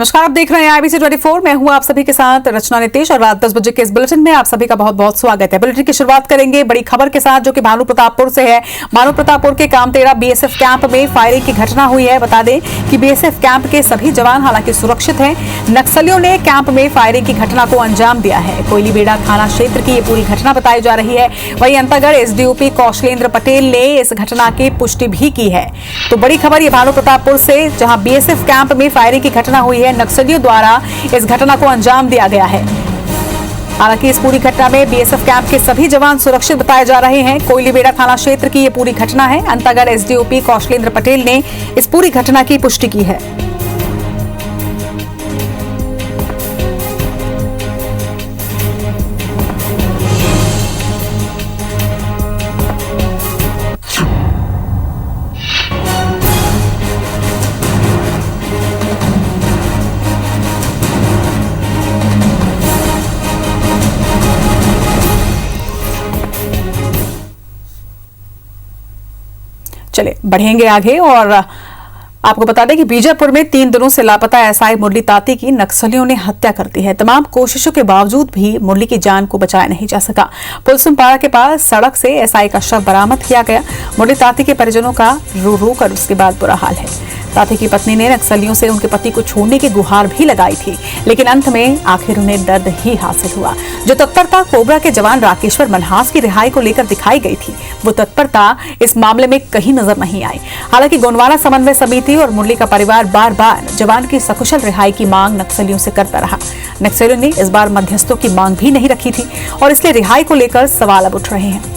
नमस्कार, आप देख रहे हैं IBC 24। मैं हूं आप सभी के साथ रचना नितेश और रात 10 बजे के इस बुलेटिन में आप सभी का बहुत बहुत स्वागत है। बुलेटिन की शुरुआत करेंगे बड़ी खबर के साथ जो कि भानु प्रतापपुर से है। भानु प्रतापपुर के कामतेरा BSF कैंप में फायरिंग की घटना हुई है। बता दें कि BSF कैंप के सभी जवान हालांकि सुरक्षित हैं। नक्सलियों ने कैंप में फायरिंग की घटना को अंजाम दिया है। कोयलीबेड़ा थाना क्षेत्र की ये पूरी घटना बताई जा रही है। वहीं अंतागढ़ SDOP कौशलेंद्र पटेल ने इस घटना की पुष्टि भी की है। तो बड़ी खबर ये भानु प्रतापपुर से, जहां BSF कैंप में फायरिंग की घटना हुई है। नक्सलियों द्वारा इस घटना को अंजाम दिया गया है। हालांकि इस पूरी घटना में BSF कैंप के सभी जवान सुरक्षित बताए जा रहे हैं। कोयलीबेड़ा थाना क्षेत्र की ये पूरी घटना है। अंतागढ़ SDOP कौशलेंद्र पटेल ने इस पूरी घटना की पुष्टि की है। चले बढ़ेंगे आगे और आपको बता दें कि बीजापुर में 3 दिनों से लापता SI मुरली ताती की नक्सलियों ने हत्या कर दी है। तमाम कोशिशों के बावजूद भी मुरली की जान को बचाया नहीं जा सका। पुलसुमपाड़ा के पास सड़क से SI का शव बरामद किया गया। मुरली ताती के परिजनों का रो रो कर उसके बाद बुरा हाल है। ताती की पत्नी ने नक्सलियों से उनके पति को छोड़ने की गुहार भी लगाई थी, लेकिन अंत में आखिर उन्हें दर्द ही हासिल हुआ। जो तत्परता कोबरा के जवान राकेश्वर मनहास की रिहाई को लेकर दिखाई गई थी, वो तत्परता इस मामले में कहीं नजर नहीं आई। हालांकि गोंडवाना समन्वय समिति और मुरली का परिवार बार बार जवान की सकुशल रिहाई की मांग नक्सलियों से करता रहा। नक्सलियों ने इस बार मध्यस्थों की मांग भी नहीं रखी थी और इसलिए रिहाई को लेकर सवाल अब उठ रहे हैं।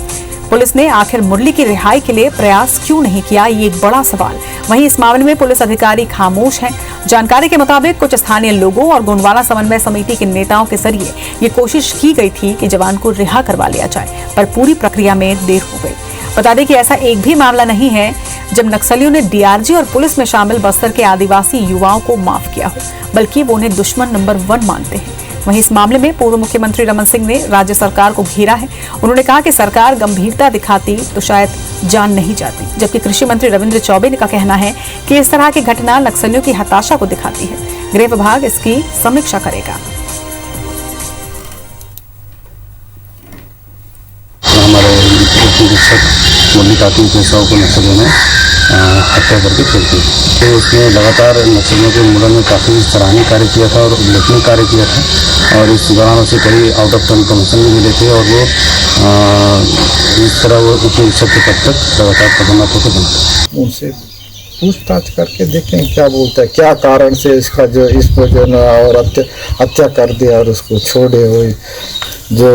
पुलिस ने आखिर मुरली की रिहाई के लिए प्रयास क्यों नहीं किया, ये एक बड़ा सवाल। वहीं इस मामले में पुलिस अधिकारी खामोश हैं। जानकारी के मुताबिक कुछ स्थानीय लोगों और गोंडवाना समन्वय समिति के नेताओं के जरिए ये कोशिश की गई थी कि जवान को रिहा करवा लिया जाए, पर पूरी प्रक्रिया में देर हो गई। बता दें कि ऐसा एक भी मामला नहीं है जब नक्सलियों ने DRG और पुलिस में शामिल बस्तर के आदिवासी युवाओं को माफ किया हो, बल्कि वो उन्हें दुश्मन नंबर 1 मानते हैं। वहीं इस मामले में पूर्व मुख्यमंत्री रमन सिंह ने राज्य सरकार को घेरा है। उन्होंने कहा कि सरकार गंभीरता दिखाती तो शायद जान नहीं जाती, जबकि कृषि मंत्री रविंद्र चौबे का कहना है कि इस तरह की घटना नक्सलियों की हताशा को दिखाती है। गृह विभाग इसकी समीक्षा करेगा। मुरली ताती के शव को नक्सलियों ने हत्या करके फेंक दी। तो उसने लगातार नक्सलियों के मुरल में काफ़ी सराहनीय कार्य किया था और उल्लेखनीय कार्य किया था और इस दौरान उसे कई आउट ऑफ टर्न कमीशन भी मिले थे और वो इस तरह वो अपने सत्य पद तक लगातार पदोन्नत होकर बनते। उनसे पूछताछ करके देखें क्या बोलता है, क्या कारण से इसका जो इसको जो न और हत्या कर दिया और उसको छोड़े हुए। जो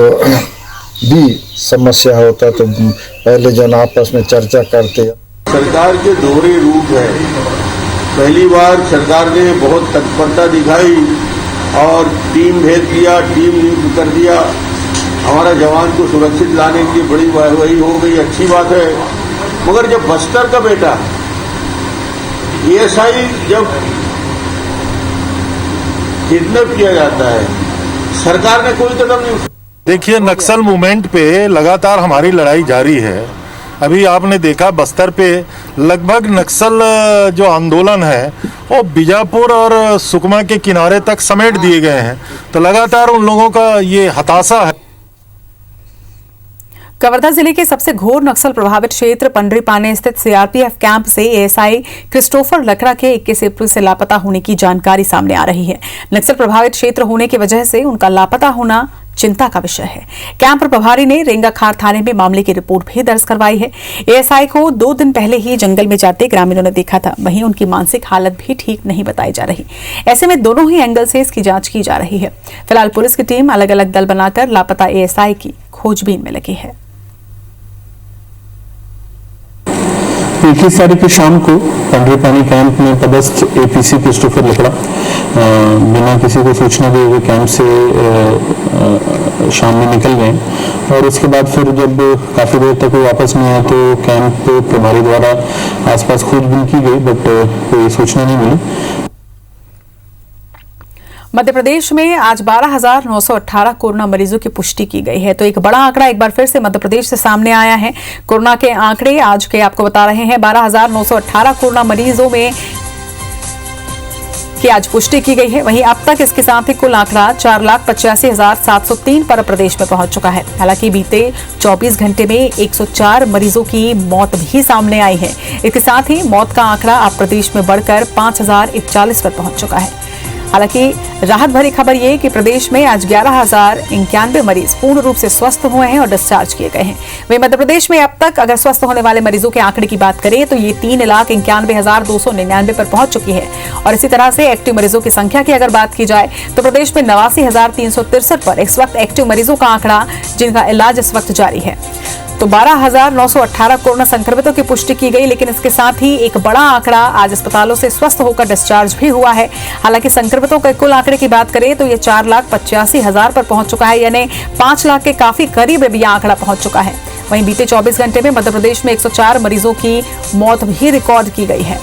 भी समस्या होता तो पहले जो आपस में चर्चा करते। सरकार के दोहरे रूप है। पहली बार सरकार ने बहुत तत्परता दिखाई और टीम भेज दिया, टीम नियुक्त कर दिया। हमारा जवान को सुरक्षित लाने की बड़ी वाहवाही हो गई, अच्छी बात है। मगर जब बस्तर का बेटा ASI जब किडनैप किया जाता है, सरकार ने कोई कदम नहीं। देखिए, नक्सल मूवमेंट पे लगातार हमारी लड़ाई जारी है। अभी आपने देखा बस्तर पे लगभग नक्सल जो आंदोलन है वो बीजापुर और सुकमा के किनारे तक समेट दिए गए हैं। तो लगातार उन लोगों का ये हताशा है। कवर्धा जिले के सबसे घोर नक्सल प्रभावित क्षेत्र पंडरीपाने स्थित CRPF कैंप से ASI क्रिस्टोफर लकड़ा के 21 अप्रैल से लापता होने की जानकारी सामने आ रही है। नक्सल प्रभावित क्षेत्र होने की वजह से उनका लापता होना चिंता का विषय है। कैंप प्रभारी ने रेंगाखार थाने में मामले की रिपोर्ट भी दर्ज करवाई है। ASI को 2 दिन पहले ही जंगल में जाते ग्रामीणों ने देखा था। वहीं उनकी मानसिक हालत भी ठीक नहीं बताई जा रही। ऐसे में दोनों ही एंगल से इसकी जांच की जा रही है। फिलहाल पुलिस की टीम अलग अलग दल बनाकर लापता ASI की खोजबीन में लगी है। 21 तारीख की शाम को पंडरीपानी कैंप में पदस्थ APC क्रिस्टोफर लकड़ा बिना किसी को सूचना दिए हुए कैंप से शाम में निकल गए और उसके बाद फिर जब काफ़ी देर तक वो वापस नहीं आए तो कैंप प्रभारी द्वारा आसपास खोजबीन की गई, बट कोई सूचना नहीं मिली। मध्य प्रदेश में आज 12,918 कोरोना मरीजों की पुष्टि की गई है। तो एक बड़ा आंकड़ा एक बार फिर से मध्य प्रदेश से सामने आया है। कोरोना के आंकड़े आज के आपको बता रहे हैं। 12,918 कोरोना मरीजों में की आज पुष्टि की गई है। वहीं अब तक इसके साथ ही कुल आंकड़ा 4,85,703 पर प्रदेश में पहुंच चुका है। हालांकि बीते 24 घंटे में 104 मरीजों की मौत भी सामने आई है। इसके साथ ही मौत का आंकड़ा अब प्रदेश में बढ़कर 5,041 पर पहुंच चुका है। हालांकि राहत भरी खबर ये कि प्रदेश में आज 11,091 मरीज पूर्ण रूप से स्वस्थ हुए हैं और डिस्चार्ज किए गए हैं। वहीं मध्य प्रदेश में अब तक अगर स्वस्थ होने वाले मरीजों के आंकड़े की बात करें तो ये 3,91,299 पर पहुंच चुकी है। और इसी तरह से एक्टिव मरीजों की संख्या की अगर बात की जाए तो प्रदेश में 89,363 पर इस वक्त एक्टिव मरीजों का आंकड़ा, जिनका इलाज इस वक्त जारी है। तो 12,918 कोरोना संक्रमितों की पुष्टि की गई, लेकिन इसके साथ ही एक बड़ा आंकड़ा आज अस्पतालों से स्वस्थ होकर डिस्चार्ज भी हुआ है। हालांकि संक्रमितों के कुल आंकड़े की बात करें तो ये 4,85,000 पर पहुंच चुका है, यानी 5 लाख के काफी करीब भी आंकड़ा पहुंच चुका है। वहीं बीते 24 घंटे में मध्य प्रदेश में 104 मरीजों की मौत भी रिकॉर्ड की गई है।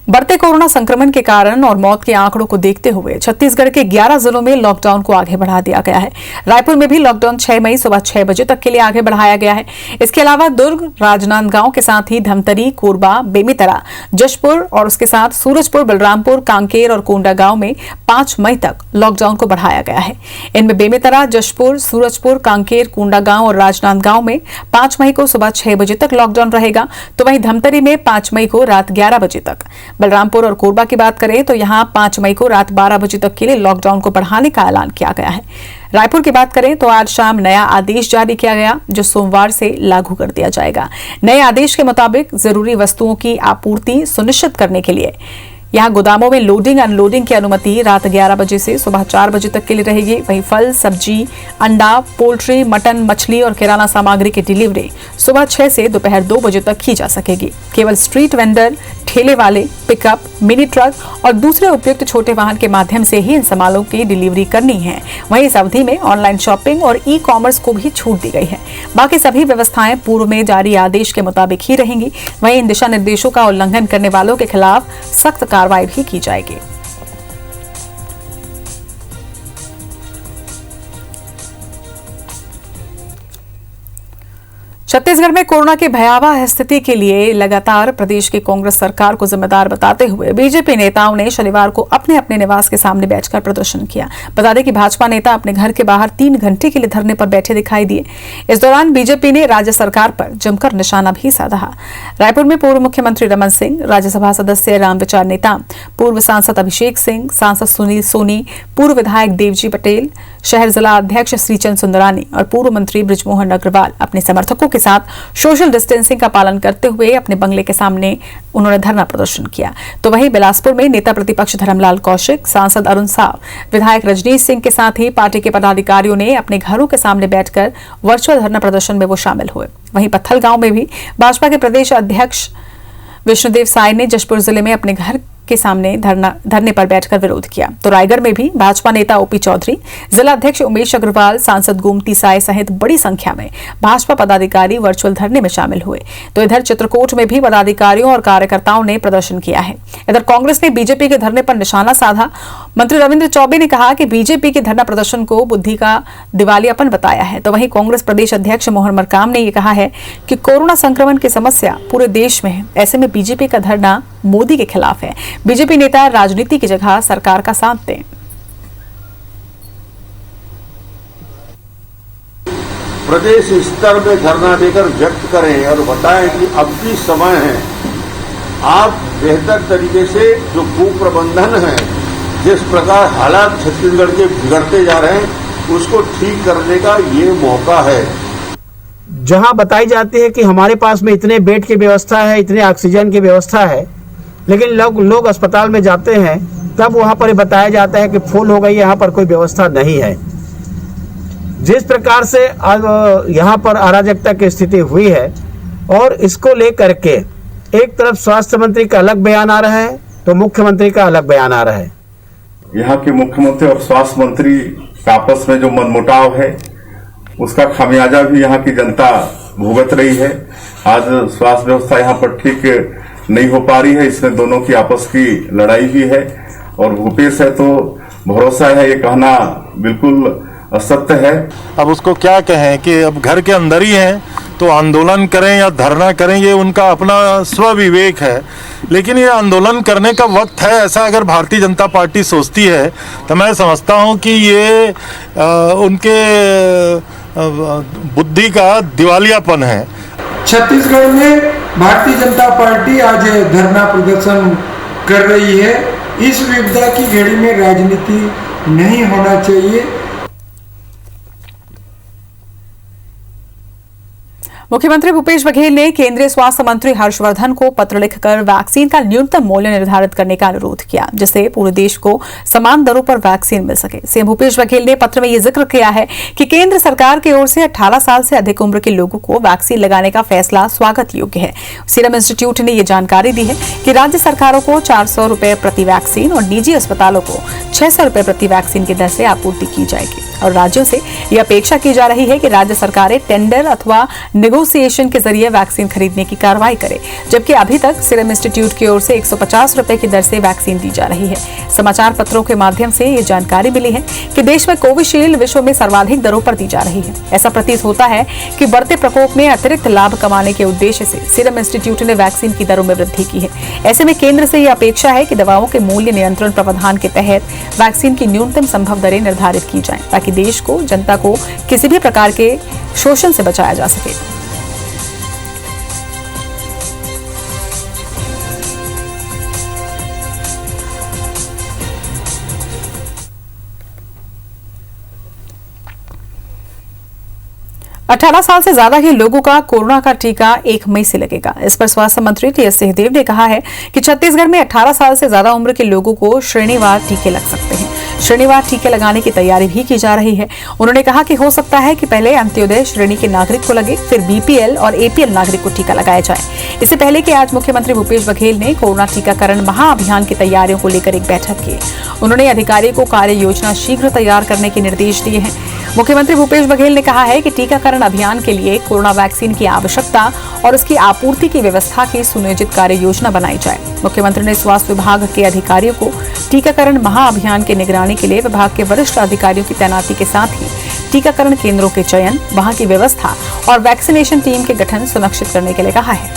बढ़ते कोरोना संक्रमण के कारण और मौत के आंकड़ों को देखते हुए छत्तीसगढ़ के 11 जिलों में लॉकडाउन को आगे बढ़ा दिया गया है। रायपुर में भी लॉकडाउन 6 मई सुबह 6 बजे तक के लिए आगे बढ़ाया गया है। इसके अलावा दुर्ग, राजनांदगांव के साथ ही धमतरी, कोरबा, बेमेतरा, जशपुर और उसके साथ सूरजपुर, बलरामपुर, कांकेर और कोंडागांव में 5 मई तक लॉकडाउन को बढ़ाया गया है। इनमें बेमेतरा, जशपुर, सूरजपुर, कांकेर, कोंडागांव और राजनांदगांव में 5 मई को सुबह 6 बजे तक लॉकडाउन रहेगा। तो वहीं धमतरी में 5 मई को रात 11 बजे तक। बलरामपुर और कोरबा की बात करें तो यहां 5 मई को रात 12 बजे तक के लिए लॉकडाउन को बढ़ाने का ऐलान किया गया है। रायपुर की बात करें तो आज शाम नया आदेश जारी किया गया, जो सोमवार से लागू कर दिया जाएगा। नए आदेश के मुताबिक जरूरी वस्तुओं की आपूर्ति सुनिश्चित करने के लिए यहां गोदामों में लोडिंग अनलोडिंग की अनुमति रात 11 बजे से सुबह 4 बजे तक के लिए रहेगी। वहीं फल, सब्जी, अंडा, पोल्ट्री, मटन, मछली और किराना सामग्री की डिलीवरी सुबह 6 से दोपहर 2 बजे तक की जा सकेगी। केवल स्ट्रीट वेंडर, ठेले वाले, पिकअप, मिनी ट्रक और दूसरे उपयुक्त छोटे वाहन के माध्यम से ही इन सामानों की डिलीवरी करनी है। वहीं इस अवधि में ऑनलाइन शॉपिंग और ई कॉमर्स को भी छूट दी गई है। बाकी सभी व्यवस्थाएं पूर्व में जारी आदेश के मुताबिक ही रहेंगी। वहीं इन दिशा निर्देशों का उल्लंघन करने वालों के खिलाफ सख्त कार्रवाई भी की जाएगी। छत्तीसगढ़ में कोरोना की भयावह स्थिति के लिए लगातार प्रदेश की कांग्रेस सरकार को जिम्मेदार बताते हुए बीजेपी नेताओं ने शनिवार को अपने अपने निवास के सामने बैठकर प्रदर्शन किया। बता दें कि भाजपा नेता अपने घर के बाहर 3 घंटे के लिए धरने पर बैठे दिखाई दिए। इस दौरान बीजेपी ने राज्य सरकार पर जमकर निशाना भी साधा। रायपुर में पूर्व मुख्यमंत्री रमन सिंह, राज्यसभा सदस्य रामविचार नेताम, पूर्व सांसद अभिषेक सिंह, सांसद सुनील सोनी, पूर्व विधायक देवजी पटेल, शहर जिला अध्यक्ष श्रीचंद सुंदरानी और पूर्व मंत्री बृजमोहन अग्रवाल अपने समर्थकों के साथ सोशल डिस्टेंसिंग का पालन करते हुए अपने बंगले के सामने उन्होंने धरना प्रदर्शन किया। तो वहीं बिलासपुर में नेता प्रतिपक्ष धर्मलाल कौशिक, सांसद अरुण साव, विधायक रजनीश सिंह के साथ ही पार्टी के पदाधिकारियों ने अपने घरों के सामने बैठकर वर्चुअल धरना प्रदर्शन में वो शामिल हुए। वहीं पत्थलगांव में भी भाजपा के प्रदेश अध्यक्ष विष्णुदेव साय ने जशपुर जिले में अपने घर के सामने धरने पर बैठकर विरोध किया। तो रायगढ़ में भी भाजपा नेता ओपी चौधरी, जिला अध्यक्ष उमेश अग्रवाल, सांसद गोमती साय सहित बड़ी संख्या में भाजपा पदाधिकारी वर्चुअल धरने में शामिल हुए। तो इधर चित्रकूट में भी पदाधिकारियों और कार्यकर्ताओं ने प्रदर्शन किया है। इधर कांग्रेस ने बीजेपी के धरने पर निशाना साधा। मंत्री रविंद्र चौबे ने कहा कि बीजेपी के धरना प्रदर्शन को बुद्धि का दिवालियापन बताया है। तो वहीं कांग्रेस प्रदेश अध्यक्ष मोहन मरकाम ने यह कहा है कि कोरोना संक्रमण की समस्या पूरे देश में है, ऐसे में बीजेपी का धरना मोदी के खिलाफ है। बीजेपी नेता राजनीति की जगह सरकार का साथ दें। प्रदेश स्तर में धरना देकर व्यक्त करें और बताएं कि अब भी समय है, आप बेहतर तरीके से जो कुप्रबंधन है, जिस प्रकार हालात छत्तीसगढ़ के बिगड़ते जा रहे हैं, उसको ठीक करने का ये मौका है। जहां बताई जाती है कि हमारे पास में इतने बेड की व्यवस्था है, इतने ऑक्सीजन की व्यवस्था है, लेकिन लोग अस्पताल में जाते हैं तब वहां पर बताया जाता है कि फुल हो गई, यहाँ पर कोई व्यवस्था नहीं है। जिस प्रकार से आज यहाँ पर अराजकता की स्थिति हुई है और इसको लेकर के एक तरफ स्वास्थ्य मंत्री का अलग बयान आ रहा है तो मुख्यमंत्री का अलग बयान आ रहा है। यहाँ के मुख्यमंत्री और स्वास्थ्य मंत्री का आपस में जो मनमुटाव है उसका खामियाजा भी यहाँ की जनता भुगत रही है। आज स्वास्थ्य व्यवस्था यहाँ पर ठीक नहीं हो पा रही है, इसमें दोनों की आपस की लड़ाई भी है और भूपेश है तो भरोसा है, ये कहना बिल्कुल असत्य है। अब उसको क्या कहें कि अब घर के अंदर ही हैं तो आंदोलन करें या धरना करें ये उनका अपना स्वविवेक है, लेकिन ये आंदोलन करने का वक्त है ऐसा अगर भारतीय जनता पार्टी सोचती है तो मैं समझता हूँ कि ये उनके बुद्धि का दिवालियापन है। छत्तीसगढ़ में भारतीय जनता पार्टी आज धरना प्रदर्शन कर रही है। इस विपदा की घड़ी में राजनीति नहीं होना चाहिए। मुख्यमंत्री भूपेश बघेल ने केंद्रीय स्वास्थ्य मंत्री हर्षवर्धन को पत्र लिखकर वैक्सीन का न्यूनतम मूल्य निर्धारित करने का अनुरोध किया, जिससे पूरे देश को समान दरों पर वैक्सीन मिल सके। सीएम भूपेश बघेल ने पत्र में यह जिक्र किया है कि केंद्र सरकार की ओर से 18 साल से अधिक उम्र के लोगों को वैक्सीन लगाने का फैसला स्वागत योग्य है। सीरम इंस्टीट्यूट ने यह जानकारी दी है कि राज्य सरकारों को 400 रुपए प्रति वैक्सीन और निजी अस्पतालों को 600 रुपए प्रति वैक्सीन की दर से आपूर्ति की जाएगी और राज्यों से यह अपेक्षा की जा रही है कि राज्य सरकारें टेंडर अथवा नेगोशिएशन के जरिए वैक्सीन खरीदने की कार्रवाई करें, जबकि अभी तक सीरम इंस्टीट्यूट की ओर से 150 रुपए की दर से वैक्सीन दी जा रही है। समाचार पत्रों के माध्यम से ये जानकारी मिली है कि देश में कोविशील्ड विश्व में सर्वाधिक दरों पर दी जा रही है। ऐसा प्रतीत होता है कि बढ़ते प्रकोप में अतिरिक्त लाभ कमाने के उद्देश्य से सीरम इंस्टीट्यूट ने वैक्सीन की दरों में वृद्धि की है। ऐसे में केंद्र से यह अपेक्षा है कि दवाओं के मूल्य नियंत्रण प्रावधान के तहत वैक्सीन की न्यूनतम संभव दरें निर्धारित की जाएं, ताकि देश को, जनता को किसी भी प्रकार के शोषण से बचाया जा सके। अठारह साल से ज्यादा के लोगों का कोरोना का टीका 1 मई से लगेगा। इस पर स्वास्थ्य मंत्री टीएस सिंहदेव ने कहा है कि छत्तीसगढ़ में 18 साल से ज्यादा उम्र के लोगों को श्रेणीवार टीके लग सकते हैं। श्रेणीवार टीके लगाने की तैयारी भी की जा रही है। उन्होंने कहा कि हो सकता है कि पहले अंत्योदय श्रेणी के नागरिक को लगे, फिर बीपीएल और एपीएल नागरिक को टीका लगाया जाए। इससे पहले कि आज मुख्यमंत्री भूपेश बघेल ने कोरोना टीकाकरण महाअभियान की तैयारियों को लेकर एक बैठक की। उन्होंने अधिकारियों को कार्य योजना शीघ्र तैयार करने के निर्देश दिए हैं। मुख्यमंत्री भूपेश बघेल ने कहा है कि टीकाकरण अभियान के लिए कोरोना वैक्सीन की आवश्यकता और उसकी आपूर्ति की व्यवस्था की सुनियोजित कार्य योजना बनाई जाए। मुख्यमंत्री ने स्वास्थ्य विभाग के अधिकारियों को टीकाकरण महाअभियान की निगरानी के लिए विभाग के वरिष्ठ अधिकारियों की तैनाती के साथ ही टीकाकरण केंद्रों के चयन, वहां की व्यवस्था और वैक्सीनेशन टीम के गठन सुनिश्चित करने के लिए कहा है।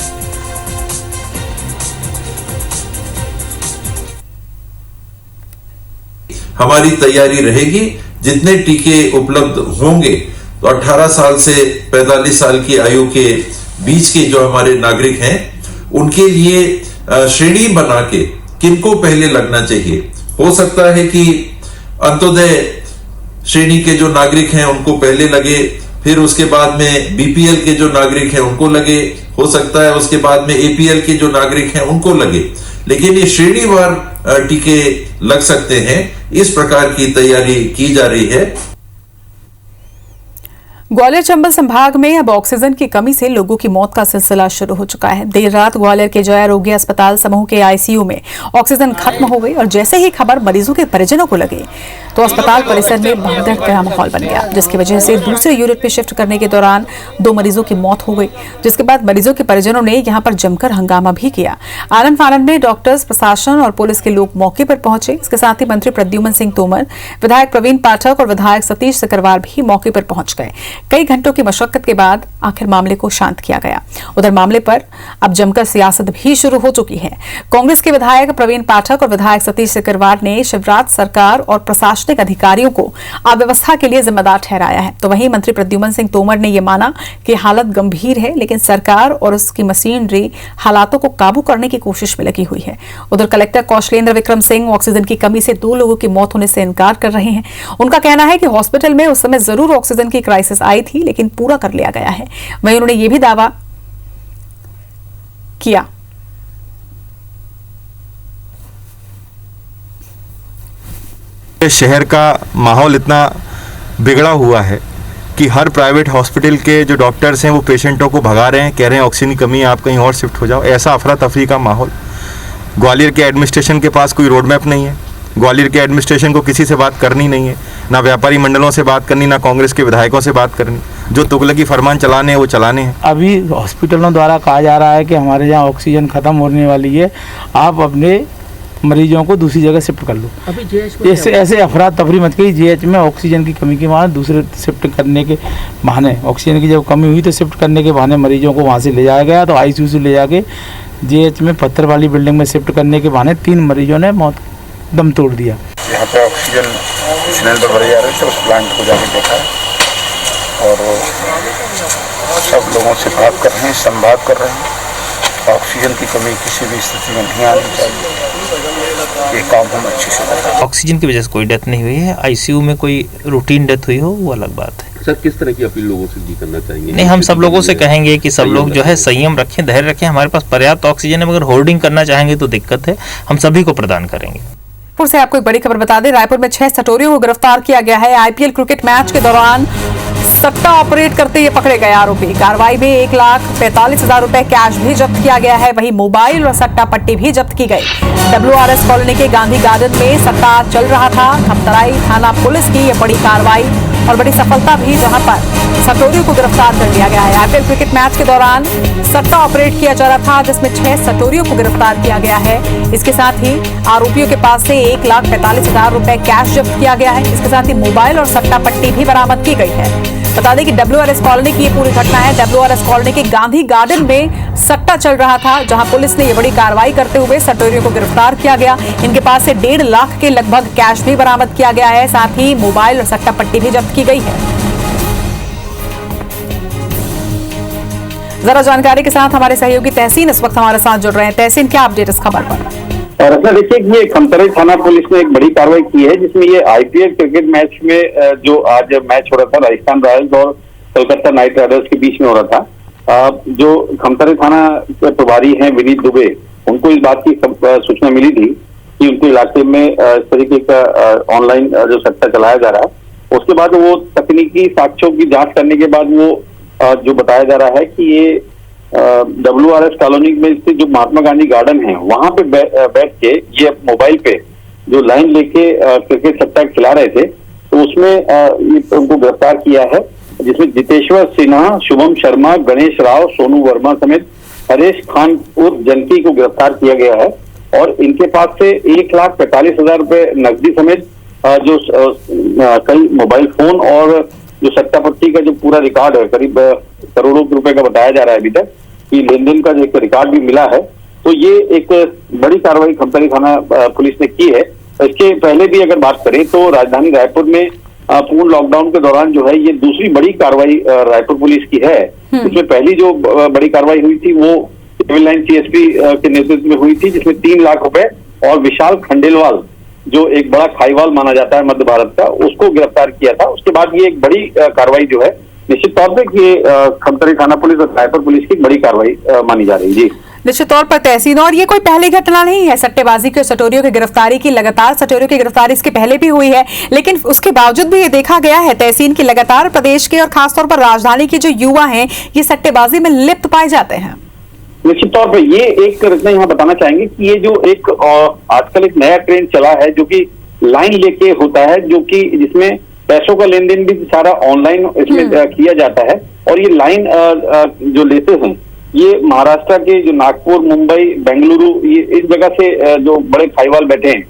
हमारी तैयारी रहेगी, जितने टीके उपलब्ध होंगे तो 18 साल से 45 साल की आयु के बीच के जो हमारे नागरिक हैं उनके लिए श्रेणी बना के किनको पहले लगना चाहिए। हो सकता है कि अंत्योदय श्रेणी के जो नागरिक हैं उनको पहले लगे, फिर उसके बाद में बीपीएल के जो नागरिक हैं उनको लगे, हो सकता है उसके बाद में एपीएल के जो नागरिक हैं उनको लगे, लेकिन ये श्रेणीवार टीके लग सकते हैं। इस प्रकार की तैयारी की जा रही है। ग्वालियर चंबल संभाग में अब ऑक्सीजन की कमी से लोगों की मौत का सिलसिला शुरू हो चुका है। देर रात ग्वालियर के जया रोगी अस्पताल समूह के आईसीयू में ऑक्सीजन खत्म हो गई और जैसे ही खबर मरीजों के परिजनों को लगी तो अस्पताल परिसर में भगदड़ का माहौल बन गया, जिसकी वजह से दूसरे यूनिट में शिफ्ट करने के दौरान 2 मरीजों की मौत हो गई, जिसके बाद मरीजों के परिजनों ने यहां पर जमकर हंगामा भी किया। आनंद फानंद में डॉक्टर्स, प्रशासन और पुलिस के लोग मौके पर पहुंचे। इसके साथ ही मंत्री प्रद्युमन सिंह तोमर, विधायक प्रवीण पाठक और विधायक सतीश सिकरवार भी मौके पर पहुंच गए। कई घंटों की मशक्कत के बाद आखिर मामले को शांत किया गया। उधर मामले पर अब जमकर सियासत भी शुरू हो चुकी है। कांग्रेस के विधायक प्रवीण पाठक और विधायक सतीश सिकरवार ने शिवराज सरकार और प्रशासनिक अधिकारियों को अव्यवस्था के लिए जिम्मेदार ठहराया है, तो वहीं मंत्री प्रद्युमन सिंह तोमर ने यह माना कि हालत गंभीर है, लेकिन सरकार और उसकी मशीनरी हालातों को काबू करने की कोशिश में लगी हुई है। उधर कलेक्टर कौशलेंद्र विक्रम सिंह ऑक्सीजन की कमी से 2 लोगों की मौत होने से इनकार कर रहे हैं। उनका कहना है कि हॉस्पिटल में उस समय जरूर ऑक्सीजन की क्राइसिस आई थी, लेकिन पूरा कर लिया गया है। वहीं उन्होंने यह भी दावा किया शहर का माहौल इतना बिगड़ा हुआ है कि हर प्राइवेट हॉस्पिटल के जो डॉक्टर्स हैं वो पेशेंटों को भगा रहे हैं, कह रहे हैं ऑक्सीजन की कमी है, आप कहीं और शिफ्ट हो जाओ। ऐसा अफरा तफरी का माहौल। ग्वालियर के एडमिनिस्ट्रेशन के पास कोई रोड मैप नहीं है। ग्वालियर के एडमिनिस्ट्रेशन को किसी से बात करनी नहीं है, ना व्यापारी मंडलों से बात करनी, ना कांग्रेस के विधायकों से बात करनी। जो तुगलकी फरमान चलाने हैं वो चलाने हैं। अभी हॉस्पिटलों द्वारा कहा जा रहा है कि हमारे यहाँ ऑक्सीजन ख़त्म होने वाली है, आप अपने मरीजों को दूसरी जगह शिफ्ट कर लो। अभी ऐसे अफरा तफरी मत करिए। जीएच में ऑक्सीजन की कमी के बाद दूसरे शिफ्ट करने के बहाने, ऑक्सीजन की जब कमी हुई तो शिफ्ट करने के बहाने मरीजों को वहाँ से ले जाया गया, तो आईसीयू से ले जाके जीएच में पत्थर वाली बिल्डिंग में शिफ्ट करने के बहाने 3 मरीजों ने मौत दम तोड़ दिया। यहाँ पे ऑक्सीजन सिलेंडर भरे जा रहे थे, उस प्लांट को जाके देखा और सब लोगों से बात कर रहे हैं, संवाद कर रहे हैं। ऑक्सीजन की कमी किसी भी स्थिति में नहीं आनी चाहिए, ये काम हम अच्छे से कर रहे हैं। ऑक्सीजन की वजह से कोई डेथ नहीं हुई है, आईसीयू में कोई रूटीन डेथ हुई हो वो अलग बात है। सर, किस तरह की अपील लोगों से भी करना चाहेंगे? नहीं, हम सब लोगों से कहेंगे कि सब लोग जो है संयम रखें, धैर्य रखें। हमारे पास पर्याप्त ऑक्सीजन है, मगर होर्डिंग करना चाहेंगे तो दिक्कत है, हम सभी को प्रदान करेंगे। रायपुर से आपको एक बड़ी खबर बता दें, रायपुर में 6 सटोरियों को गिरफ्तार किया गया है। आईपीएल क्रिकेट मैच के दौरान सट्टा ऑपरेट करते ये पकड़े गए आरोपी। कार्रवाई में 1,45,000 रुपए कैश भी जब्त किया गया है, वहीं मोबाइल और सट्टा पट्टी भी जब्त की गई। WRS कॉलोनी के गांधी गार्डन में सट्टा चल रहा था। खमतराई थाना पुलिस की यह बड़ी कार्रवाई और बड़ी सफलता भी, जहां पर सटोरियों को गिरफ्तार कर लिया गया है। आईपीएल क्रिकेट मैच के दौरान सट्टा ऑपरेट किया जा रहा था, जिसमें 6 सटोरियों को गिरफ्तार किया गया है। इसके साथ ही आरोपियों के पास से 1,45,000 रुपए कैश जब्त किया गया है। इसके साथ ही मोबाइल और सट्टा पट्टी भी बरामद की गई है। बता दें कि WRS कॉलोनी की ये पूरी घटना है। WRS कॉलोनी के गांधी गार्डन में सट्टा चल रहा था, जहां पुलिस ने ये बड़ी कार्रवाई करते हुए सटोरियों को गिरफ्तार किया गया। इनके पास से 1.5 लाख के लगभग कैश भी बरामद किया गया है, साथ ही मोबाइल और सट्टा पट्टी भी जब्त की गई है। जरा जानकारी के साथ हमारे सहयोगी तहसीन इस वक्त हमारे साथ जुड़ रहे हैं। तहसीन, क्या अपडेट इस खबर पर? रत्ना, देखिए ये खमतराई थाना पुलिस ने एक बड़ी कार्रवाई की है, जिसमें ये आईपीएल क्रिकेट मैच में जो आज मैच हो रहा था राजस्थान रॉयल्स और कोलकाता नाइट राइडर्स के बीच में हो रहा था, जो खमतराई थाना के प्रभारी हैं विनीत दुबे, उनको इस बात की सूचना मिली थी कि उनके इलाके में इस तरीके का ऑनलाइन जो सट्टा चलाया जा रहा है। उसके बाद वो तकनीकी साक्ष्यों की जांच करने के बाद वो जो बताया जा रहा है कि ये WRS कॉलोनी में स्थित जो महात्मा गांधी गार्डन है, वहां पे बैठ के ये मोबाइल पे जो लाइन लेके क्रिकेट सट्टा खिला रहे थे, तो उसमें उनको गिरफ्तार किया है, जिसमें जितेश्वर सिन्हा, शुभम शर्मा, गणेश राव, सोनू वर्मा समेत हरेश खान उर्फ जनकी को गिरफ्तार किया गया है। और इनके पास से 1,45,000 रुपए नकदी समेत जो कई मोबाइल फोन और जो सट्टा पट्टी का जो पूरा रिकॉर्ड है, करीब करोड़ों रुपए का बताया जा रहा है अभी तक कि लेन देन का जो एक रिकॉर्ड भी मिला है। तो ये एक बड़ी कार्रवाई खमतराई थाना पुलिस ने की है। इसके पहले भी अगर बात करें तो राजधानी रायपुर में पूर्ण लॉकडाउन के दौरान जो है ये दूसरी बड़ी कार्रवाई रायपुर पुलिस की है। इसमें पहली जो बड़ी कार्रवाई हुई थी वो सिविल लाइन CSP के नेतृत्व में हुई थी, जिसमें 3 लाख रुपए और विशाल खंडेलवाल जो एक बड़ा खाईवाल माना जाता है मध्य भारत का, उसको गिरफ्तार किया था। उसके बाद ये एक बड़ी कार्रवाई जो है निश्चित तौर पर कि खमतराई थाना पुलिस और रायपुर पुलिस की बड़ी कार्रवाई मानी जा रही है। जी निश्चित तौर पर तहसीन, और ये कोई पहली घटना नहीं है सट्टेबाजी की और सटोरियों की गिरफ्तारी की। लगातार सटोरियों की गिरफ्तारी इसके पहले भी हुई है, लेकिन उसके बावजूद भी ये देखा गया है तहसीन की लगातार प्रदेश के और खासतौर पर राजधानी के जो युवा हैं ये सट्टेबाजी में लिप्त पाए जाते हैं। निश्चित तौर पर ये एक रचना यहाँ बताना चाहेंगे कि ये जो एक आजकल एक नया ट्रेंड चला है जो कि लाइन लेके होता है, जो कि जिसमें पैसों का लेन देन भी सारा ऑनलाइन इसमें किया जाता है। और ये लाइन जो लेते हैं ये महाराष्ट्र के जो नागपुर, मुंबई, बेंगलुरु, ये इस जगह से जो बड़े खाईवाल बैठे हैं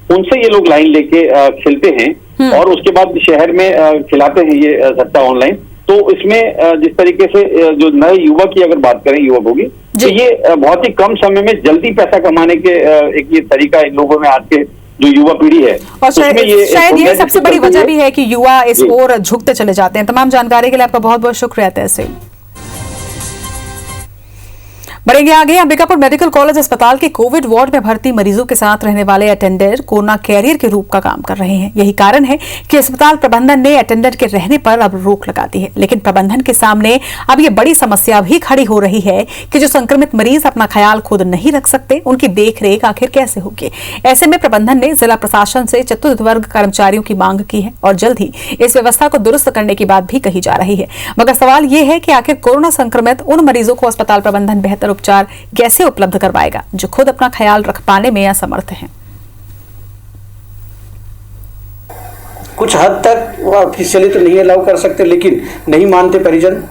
उनसे ये लोग लाइन लेके खेलते हैं और उसके बाद शहर में खिलाते हैं ये सट्टा ऑनलाइन। तो इसमें जिस तरीके से जो नए युवक की अगर बात करें युवकों की, तो ये बहुत ही कम समय में जल्दी पैसा कमाने के एक ये तरीका इन लोगों में आज के जो युवा पीढ़ी है, और शायद ये सबसे बड़ी वजह भी है कि युवा इस ओर झुकते चले जाते हैं। तमाम जानकारी के लिए आपका बहुत बहुत शुक्रिया तहसीन। बढ़ेंगे आगे। अंबिकापुर मेडिकल कॉलेज अस्पताल के कोविड वार्ड में भर्ती मरीजों के साथ रहने वाले अटेंडर कोरोना कैरियर के रूप का काम कर रहे हैं। यही कारण है कि अस्पताल प्रबंधन ने अटेंडर के रहने पर अब रोक लगा दी है। लेकिन प्रबंधन के सामने अब ये बड़ी समस्या भी खड़ी हो रही है कि जो संक्रमित मरीज अपना ख्याल खुद नहीं रख सकते, उनकी देखरेख आखिर कैसे होगी। ऐसे में प्रबंधन ने जिला प्रशासन से चतुर्थ वर्ग कर्मचारियों की मांग की है और जल्द ही इस व्यवस्था को दुरुस्त करने की बात भी कही जा रही है। मगर सवाल यह है कि आखिर कोरोना संक्रमित उन मरीजों को अस्पताल प्रबंधन बेहतर उपचार कैसे उपलब्ध करवाएगा जो खुद अपना ख्याल रख पाने में असमर्थ हैं। कुछ हद तक वो ऑफिशियली तो नहीं अलाउ कर सकते, लेकिन नहीं मानते परिजन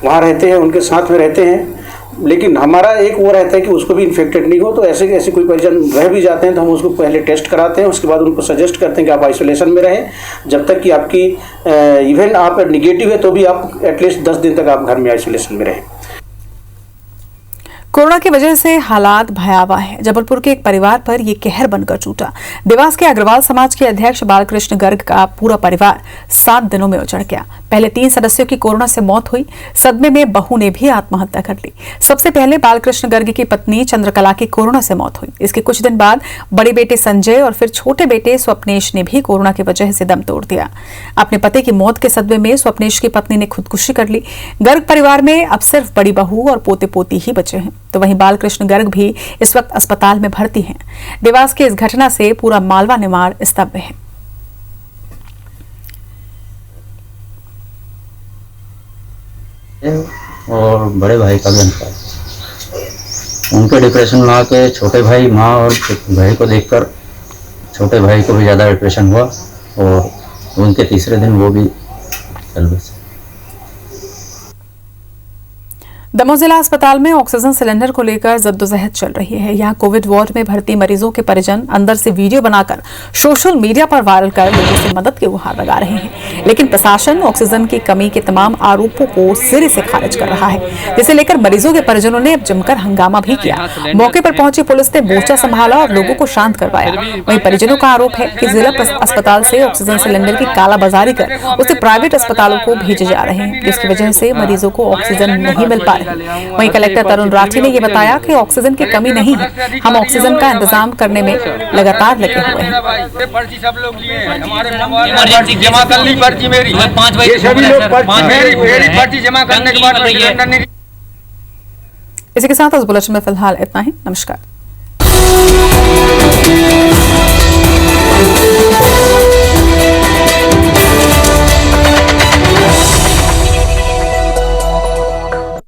वहाँ रहते हैं, उनके साथ में रहते हैं, लेकिन हमारा एक वो रहता है कि उसको भी इन्फेक्टेड नहीं हो। तो ऐसे कोई परिजन रह भी जाते हैं तो हम उसको पहले टेस्ट कराते हैं, उसके बाद उनको सजेस्ट करते हैं कि आप आइसोलेशन में रहें जब तक कि आपकी इवन आप निगेटिव है तो भी आप एटलीस्ट 10 दिन तक आप घर में आइसोलेशन में रहें। कोरोना की वजह से हालात भयावह है। जबलपुर के एक परिवार पर यह कहर बनकर टूटा। देवास के अग्रवाल समाज के अध्यक्ष बालकृष्ण गर्ग का पूरा परिवार 7 दिनों में उजड़ गया। पहले 3 सदस्यों की कोरोना से मौत हुई। सदमे में बहू ने भी आत्महत्या कर ली। सबसे पहले बालकृष्ण गर्ग की पत्नी चंद्रकला की कोरोना से मौत हुई। इसके कुछ दिन बाद बड़े बेटे संजय और फिर छोटे बेटे स्वप्नेश ने भी कोरोना की वजह से दम तोड़ दिया। अपने पति की मौत के सदमे में स्वप्नेश की पत्नी ने खुदकुशी कर ली। गर्ग परिवार में अब सिर्फ बड़ी बहू और पोते पोती ही बचे हैं। तो वहीं बालकृष्ण गर्ग भी इस वक्त अस्पताल में भर्ती हैं। देवास की इस घटना से पूरा मालवा निमाड़ स्तब्ध है। और बड़े भाई का भी अंतर, उनके डिप्रेशन में आके छोटे भाई, माँ और भाई को देखकर छोटे भाई को भी ज़्यादा डिप्रेशन हुआ और उनके तीसरे दिन वो भी चल बसे। दमोह जिला अस्पताल में ऑक्सीजन सिलेंडर को लेकर जद्दोजहद चल रही है। यहाँ कोविड वार्ड में भर्ती मरीजों के परिजन अंदर से वीडियो बनाकर सोशल मीडिया पर वायरल कर लोगों से मदद की गुहार लगा रहे हैं, लेकिन प्रशासन ऑक्सीजन की कमी के तमाम आरोपों को सिरे से खारिज कर रहा है, जिसे लेकर मरीजों के परिजनों ने अब जमकर हंगामा भी किया। मौके पर पहुंची पुलिस ने मोर्चा संभाला और लोगों को शांत करवाया। वहीं परिजनों का आरोप है कि जिला अस्पताल से ऑक्सीजन सिलेंडर की कालाबाजारी कर उसे प्राइवेट अस्पतालों को भेजे जा रहे हैं, जिसकी वजह से मरीजों को ऑक्सीजन नहीं मिल पा रही। वहीं कलेक्टर तरुण राठी ने यह बताया कि ऑक्सीजन की कमी नहीं है, हम ऑक्सीजन का इंतजाम करने में लगातार लगे हुए हैं। इसी के साथ इस बुलेटिन में फिलहाल इतना ही। नमस्कार।